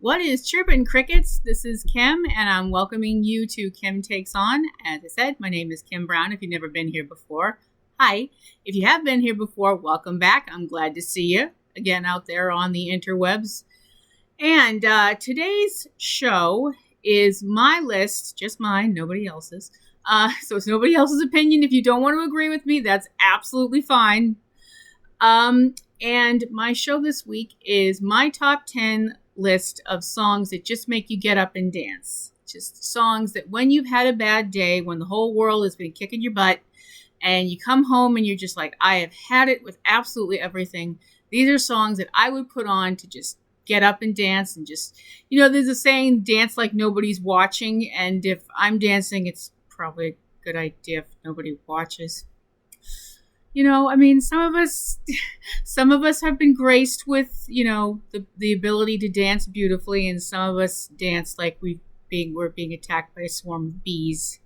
What is chirpin' crickets? This is Kim, and I'm welcoming you to Kim Takes On. As I said, my name is Kim Brown. If you've never been here before, hi. If you have been here before, welcome back. I'm glad to see you again out there on the interwebs. And today's show is my list, just mine, nobody else's. So it's nobody else's opinion. If you don't want to agree with me, that's absolutely fine. And my show this week is my top 10 list of songs that just make you get up and dance. Just songs that when you've had a bad day, when the whole world has been kicking your butt, and you come home and you're just like, I have had it with absolutely everything. These are songs that I would put on to just get up and dance and just, there's a saying, dance like nobody's watching. And if I'm dancing, it's probably a good idea if nobody watches. Some of us have been graced with, the ability to dance beautifully, and some of us dance like we're being attacked by a swarm of bees.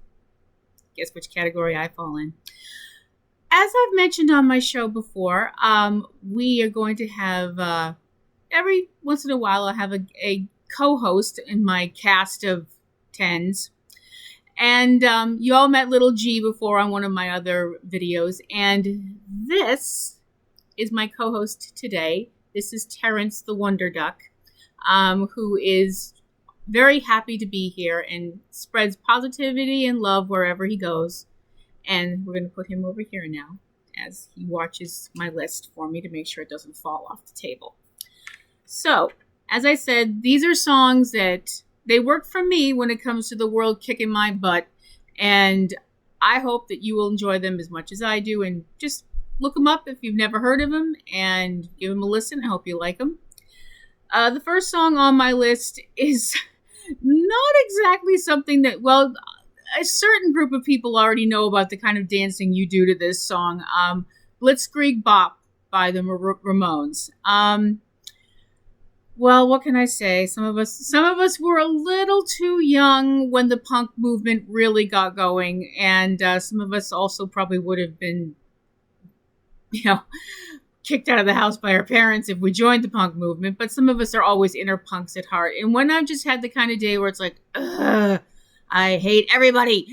Guess which category I fall in. As I've mentioned on my show before, we are going to have, every once in a while, I'll have a co-host in my cast of 10s. And you all met Little G before on one of my other videos. And this is my co-host today. This is Terrence the Wonder Duck, who is very happy to be here and spreads positivity and love wherever he goes. And we're going to put him over here now as he watches my list for me to make sure it doesn't fall off the table. So, as I said, these are songs that they work for me when it comes to the world kicking my butt, and I hope that you will enjoy them as much as I do, and just look them up if you've never heard of them, and give them a listen. I hope you like them. The first song on my list is not exactly something that, a certain group of people already know about the kind of dancing you do to this song. Blitzkrieg Bop by the Ramones. Well, what can I say? Some of us were a little too young when the punk movement really got going, and some of us also probably would have been, kicked out of the house by our parents if we joined the punk movement. But some of us are always inner punks at heart. And when I've just had the kind of day where it's like, ugh, I hate everybody,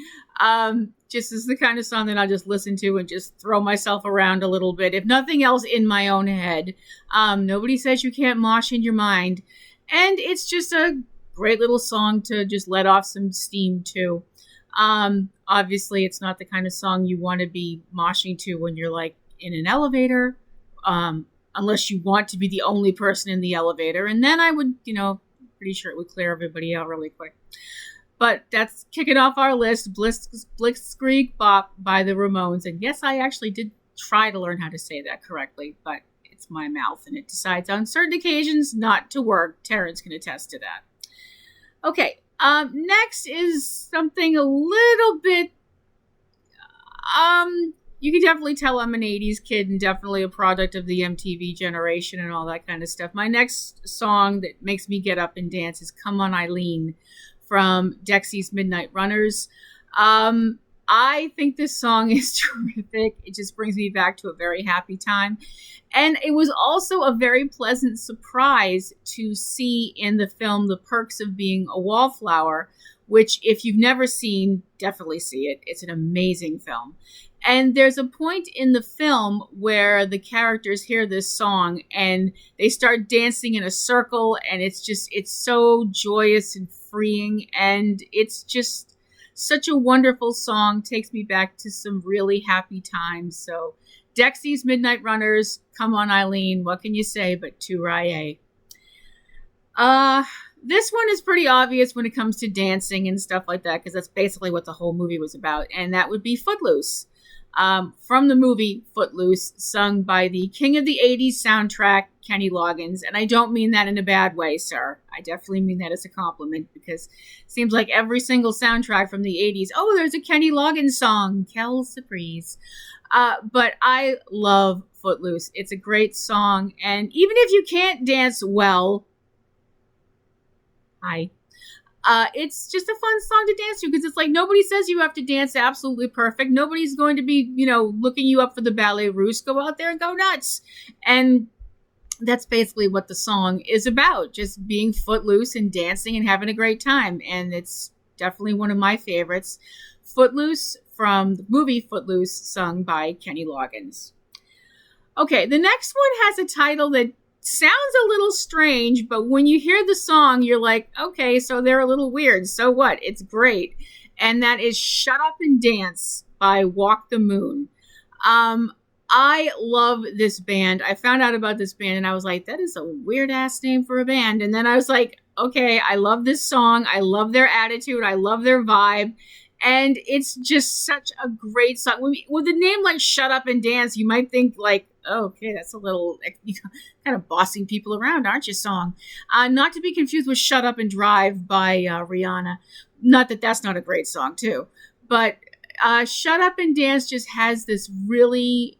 just is the kind of song that I'll just listen to and just throw myself around a little bit. If nothing else, in my own head. Nobody says you can't mosh in your mind. And it's just a great little song to just let off some steam to. Obviously, it's not the kind of song you want to be moshing to when you're like in an elevator, unless you want to be the only person in the elevator. And then I would, pretty sure it would clear everybody out really quick. But that's kicking off our list, Blitzkrieg Bop by the Ramones. And yes, I actually did try to learn how to say that correctly, but it's my mouth, and it decides on certain occasions not to work. Terrence can attest to that. Okay, next is something a little bit, you can definitely tell I'm an 80s kid and definitely a product of the MTV generation and all that kind of stuff. My next song that makes me get up and dance is Come On Eileen from Dexy's Midnight Runners. I think this song is terrific. It just brings me back to a very happy time. And it was also a very pleasant surprise to see in the film The Perks of Being a Wallflower, which if you've never seen, definitely see it. It's an amazing film. And there's a point in the film where the characters hear this song and they start dancing in a circle, and it's so joyous and freeing, and it's just such a wonderful song. Takes me back to some really happy times. So Dexy's Midnight Runners, Come On Eileen, what can you say but Too-Rye-A? This one is pretty obvious when it comes to dancing and stuff like that, because that's basically what the whole movie was about, and that would be Footloose. From the movie Footloose, sung by the king of the 80s soundtrack, Kenny Loggins. And I don't mean that in a bad way, sir. I definitely mean that as a compliment, because it seems like every single soundtrack from the 80s, oh, there's a Kenny Loggins song, Kel Surprise. But I love Footloose. It's a great song. And even if you can't dance well, it's just a fun song to dance to, because it's like nobody says you have to dance absolutely perfect. Nobody's going to be, looking you up for the ballet russe. Go out there and go nuts. And that's basically what the song is about, just being footloose and dancing and having a great time. And it's definitely one of my favorites. Footloose from the movie Footloose, sung by Kenny Loggins. Okay, the next one has a title that sounds a little strange, but when you hear the song, you're like, okay, so they're a little weird. So what? It's great. And that is Shut Up and Dance by Walk the Moon. I love this band. I found out about this band and I was like, that is a weird ass name for a band. And then I was like, okay, I love this song. I love their attitude. I love their vibe. And it's just such a great song. With a name like Shut Up and Dance, you might think like, oh, okay, that's a little kind of bossing people around, aren't you, song? Not to be confused with Shut Up and Drive by Rihanna. Not that that's not a great song, too. But Shut Up and Dance just has this really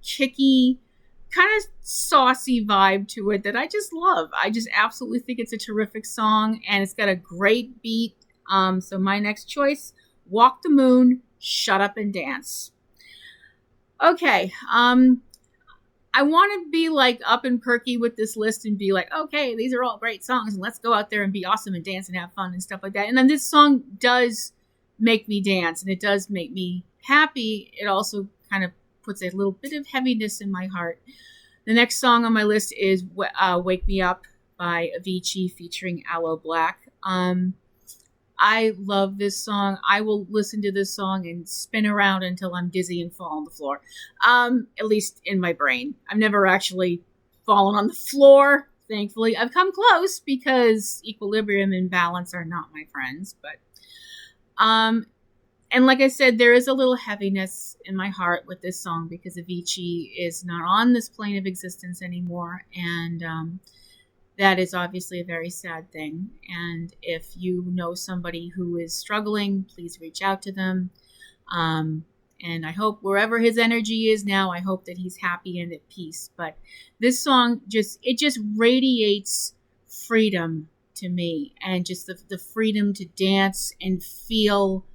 kicky, kind of saucy vibe to it that I just love. I just absolutely think it's a terrific song, and it's got a great beat. So my next choice, Walk the Moon, Shut Up and Dance. Okay, I want to be like up and perky with this list and be like, okay, these are all great songs and let's go out there and be awesome and dance and have fun and stuff like that. And then this song does make me dance and it does make me happy. It also kind of puts a little bit of heaviness in my heart. The next song on my list is Wake Me Up by Avicii featuring Aloe Black. I love this song. I will listen to this song and spin around until I'm dizzy and fall on the floor. At least in my brain. I've never actually fallen on the floor, thankfully. I've come close because equilibrium and balance are not my friends. But, and like I said, there is a little heaviness in my heart with this song because Avicii is not on this plane of existence anymore. And, that is obviously a very sad thing. And if you know somebody who is struggling, please reach out to them. And I hope wherever his energy is now, I hope that he's happy and at peace. But this song just radiates freedom to me, and just the freedom to dance and feel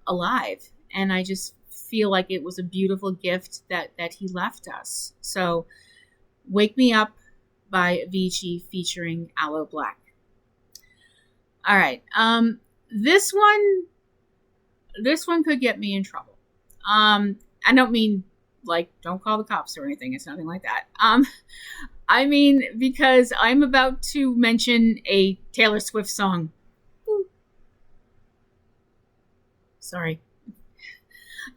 alive. And I just feel like it was a beautiful gift that he left us. So Wake Me Up by Avicii featuring Aloe Black. All right. This one could get me in trouble. I don't mean like don't call the cops or anything. It's nothing like that. I mean because I'm about to mention a Taylor Swift song. Ooh. Sorry.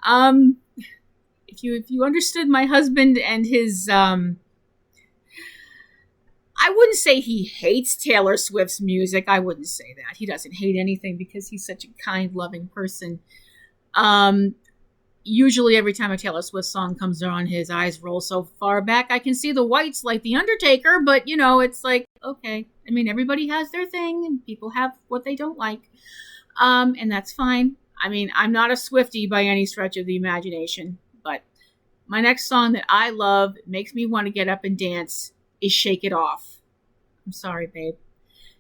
If you understood my husband and his I wouldn't say he hates Taylor Swift's music. I wouldn't say that. He doesn't hate anything because he's such a kind, loving person. Usually every time a Taylor Swift song comes on, his eyes roll so far back I can see the whites like The Undertaker, but, it's like, okay. I mean, everybody has their thing, and people have what they don't like. And that's fine. I mean, I'm not a Swiftie by any stretch of the imagination, but my next song that I love, makes me want to get up and dance, is Shake It Off. I'm sorry, babe.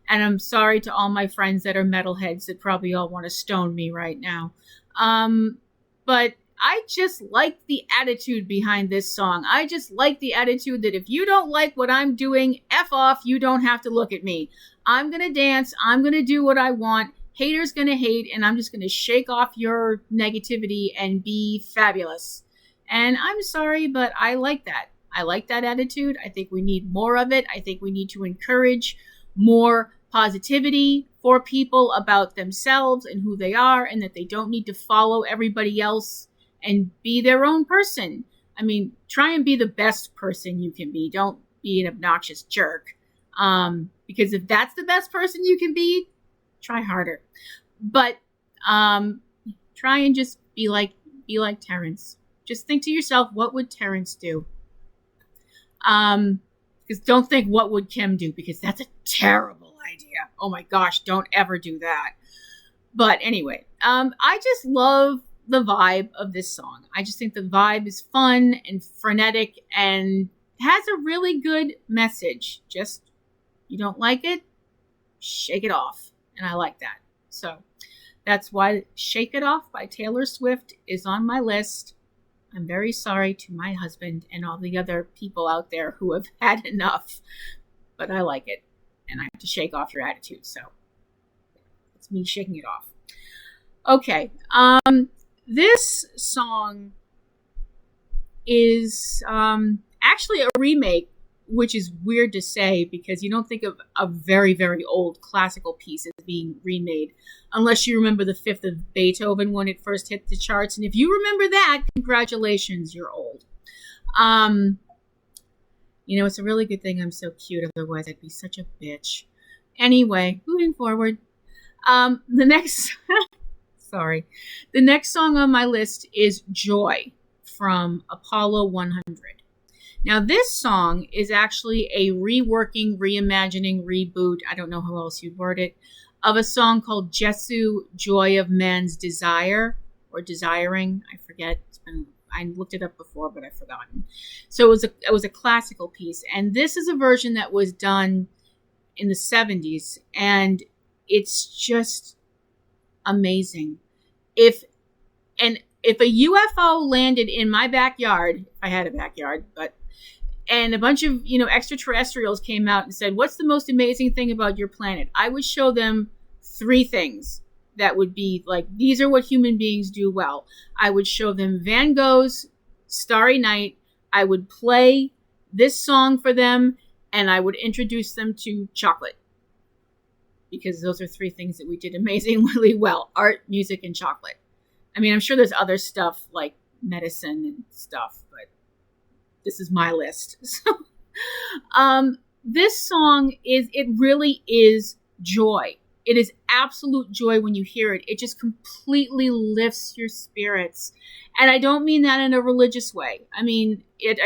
And I'm sorry to all my friends that are metalheads that probably all want to stone me right now. But I just like the attitude behind this song. I just like the attitude that if you don't like what I'm doing, F off, you don't have to look at me. I'm going to dance. I'm going to do what I want. Haters going to hate, and I'm just going to shake off your negativity and be fabulous. And I'm sorry, but I like that. I like that attitude. I think we need more of it. I think we need to encourage more positivity for people about themselves and who they are, and that they don't need to follow everybody else and be their own person. I mean, try and be the best person you can be. Don't be an obnoxious jerk. Because if that's the best person you can be, try harder. But try and just be like Terrence. Just think to yourself, what would Terrence do? Because don't think what would Kim do, because that's a terrible idea. Oh my gosh, don't ever do that. But anyway, I just love the vibe of this song. I just think the vibe is fun and frenetic and has a really good message. Just, you don't like it, shake it off. And I like that. So that's why Shake It Off by Taylor Swift is on my list. I'm very sorry to my husband and all the other people out there who have had enough, but I like it, and I have to shake off your attitude, so it's me shaking it off. Okay, this song is actually a remake, which is weird to say because you don't think of a very, very old classical piece as being remade unless you remember the Fifth of Beethoven when it first hit the charts. And if you remember that, congratulations, you're old. It's a really good thing I'm so cute. Otherwise, I'd be such a bitch. Anyway, moving forward. The next song on my list is Joy from Apollo 100. Now, this song is actually a reworking, reimagining, reboot, I don't know how else you'd word it, of a song called Jesu, Joy of Man's Desire, or Desiring, I forget. I looked it up before, but I've forgotten. So it was a classical piece, and this is a version that was done in the 70s, and it's just amazing. If a UFO landed in my backyard, if I had a backyard, and a bunch of, extraterrestrials came out and said, what's the most amazing thing about your planet? I would show them 3 things that would be like, these are what human beings do well. I would show them Van Gogh's Starry Night. I would play this song for them, and I would introduce them to chocolate. Because those are 3 things that we did amazingly well: art, music, and chocolate. I mean, I'm sure there's other stuff like medicine and stuff, but this is my list. So, this song it really is joy. It is absolute joy when you hear it. It just completely lifts your spirits. And I don't mean that in a religious way. I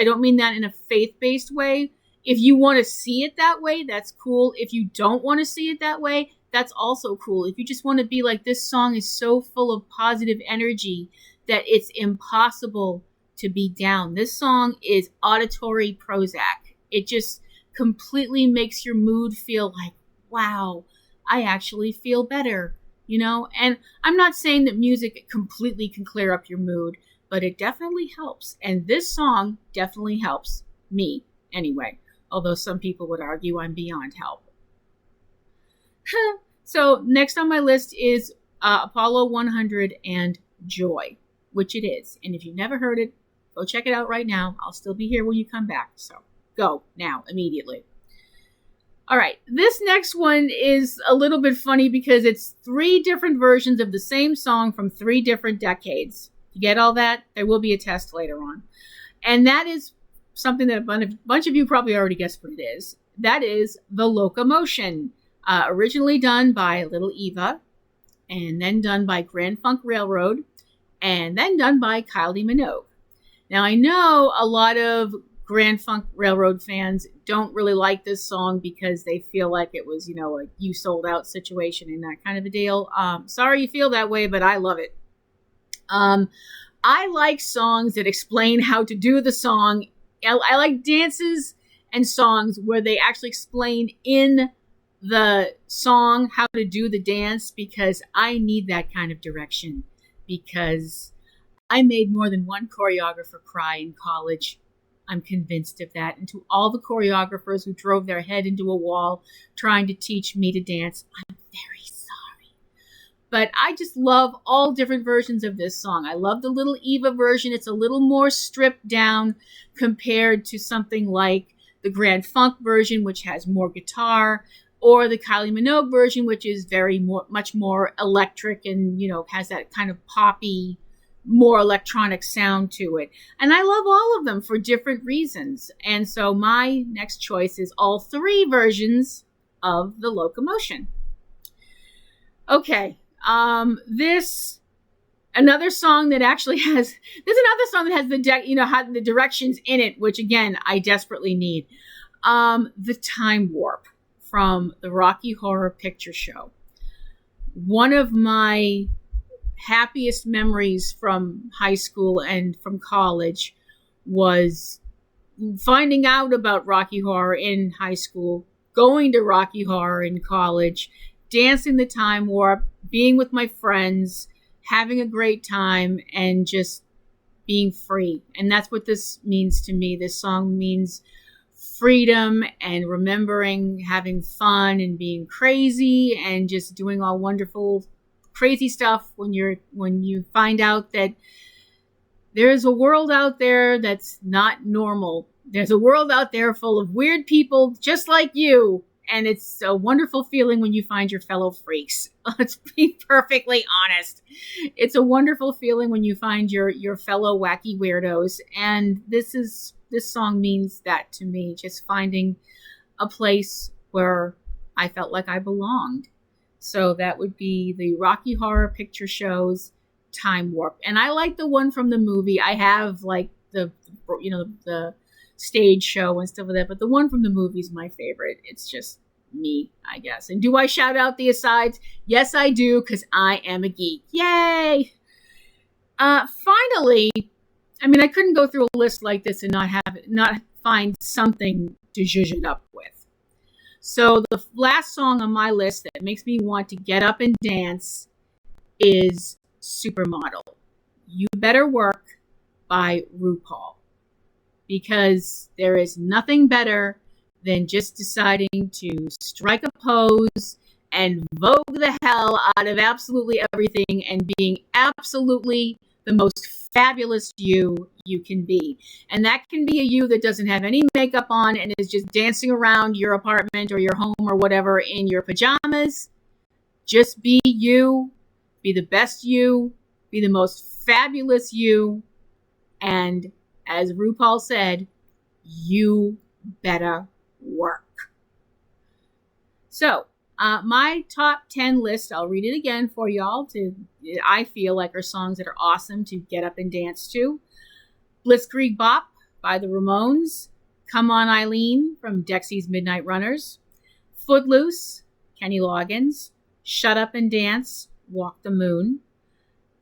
don't mean that in a faith-based way. If you want to see it that way, that's cool. If you don't want to see it that way, that's also cool. If you just want to be like, this song is so full of positive energy that it's impossible to be down. This song is auditory Prozac. It just completely makes your mood feel like, wow, I actually feel better, And I'm not saying that music completely can clear up your mood, but it definitely helps. And this song definitely helps me anyway, although some people would argue I'm beyond help. So next on my list is Apollo 100 and Joy, which it is. And if you've never heard it, go check it out right now. I'll still be here when you come back. So go now, immediately. All right. This next one is a little bit funny because it's 3 different versions of the same song from 3 different decades. You get all that? There will be a test later on. And that is something that a bunch of you probably already guessed what it is. That is The Locomotion, originally done by Little Eva, and then done by Grand Funk Railroad, and then done by Kylie Minogue. Now, I know a lot of Grand Funk Railroad fans don't really like this song because they feel like it was, a you sold out situation and that kind of a deal. Sorry you feel that way, but I love it. I like songs that explain how to do the song. I like dances and songs where they actually explain in the song how to do the dance, because I need that kind of direction, because I made more than one choreographer cry in college. I'm convinced of that. And to all the choreographers who drove their head into a wall trying to teach me to dance, I'm very sorry. But I just love all different versions of this song. I love the Little Eva version. It's a little more stripped down compared to something like the Grand Funk version, which has more guitar, or the Kylie Minogue version, which is much more electric and, has that kind of poppy, more electronic sound to it. And I love all of them for different reasons. And so my next choice is all 3 versions of the locomotion. Okay, another song that actually has, there's another song that has had the directions in it, which again, I desperately need. The Time Warp from the Rocky Horror Picture Show. One of my happiest memories from high school and from college was finding out about Rocky Horror in high school, going to Rocky Horror in college, dancing the Time Warp, being with my friends, having a great time, and just being free. And that's what this means to me. This song means freedom and remembering having fun and being crazy and just doing all wonderful, crazy stuff when you find out that there's a world out there that's not normal. There's a world out there full of weird people just like you. And it's a wonderful feeling when you find your fellow freaks. Let's be perfectly honest. It's a wonderful feeling when you find your fellow wacky weirdos. And this song means that to me, just finding a place where I felt like I belonged. So that would be the Rocky Horror Picture Show's Time Warp. And I like the one from the movie. I have like the stage show and stuff like that, but the one from the movie is my favorite. It's just me, I guess. And do I shout out the asides? Yes, I do, because I am a geek. Yay! Finally, I mean, I couldn't go through a list like this and not find something to zhuzh it up with. So the last song on my list that makes me want to get up and dance is Supermodel. You Better Work by RuPaul. Because there is nothing better than just deciding to strike a pose and vogue the hell out of absolutely everything and being absolutely the most fabulous you can be. And that can be a you that doesn't have any makeup on and is just dancing around your apartment or your home or whatever in your pajamas. Just be you, be the best you, be the most fabulous you, and as RuPaul said, you better work. So, my top 10 list, I'll read it again for y'all I feel like are songs that are awesome to get up and dance to. Blitzkrieg Bop by the Ramones. Come On Eileen from Dexy's Midnight Runners. Footloose, Kenny Loggins. Shut Up and Dance, Walk the Moon.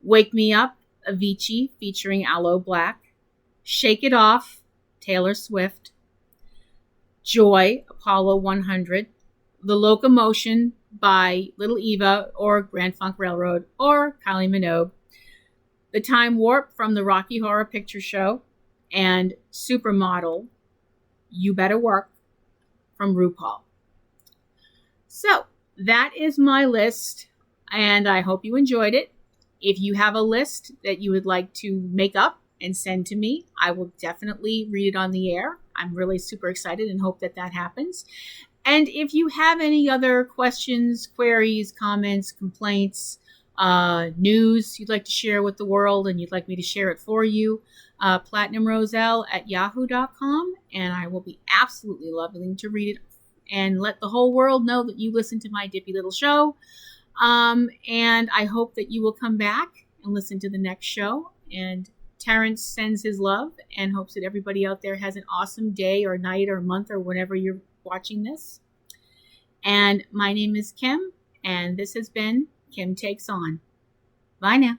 Wake Me Up, Avicii featuring Aloe Black. Shake It Off, Taylor Swift. Joy, Apollo 100. The Locomotion by Little Eva or Grand Funk Railroad or Kylie Minogue. The Time Warp from the Rocky Horror Picture Show. And Supermodel, You Better Work from RuPaul. So that is my list, and I hope you enjoyed it. If you have a list that you would like to make up and send to me, I will definitely read it on the air. I'm really super excited and hope that happens. And if you have any other questions, queries, comments, complaints, news you'd like to share with the world and you'd like me to share it for you, platinumroselle@yahoo.com, and I will be absolutely loving to read it and let the whole world know that you listen to my dippy little show. And I hope that you will come back and listen to the next show. And Terrence sends his love and hopes that everybody out there has an awesome day or night or month or whenever you're watching this. And my name is Kim, and this has been Kim Takes On. Bye now.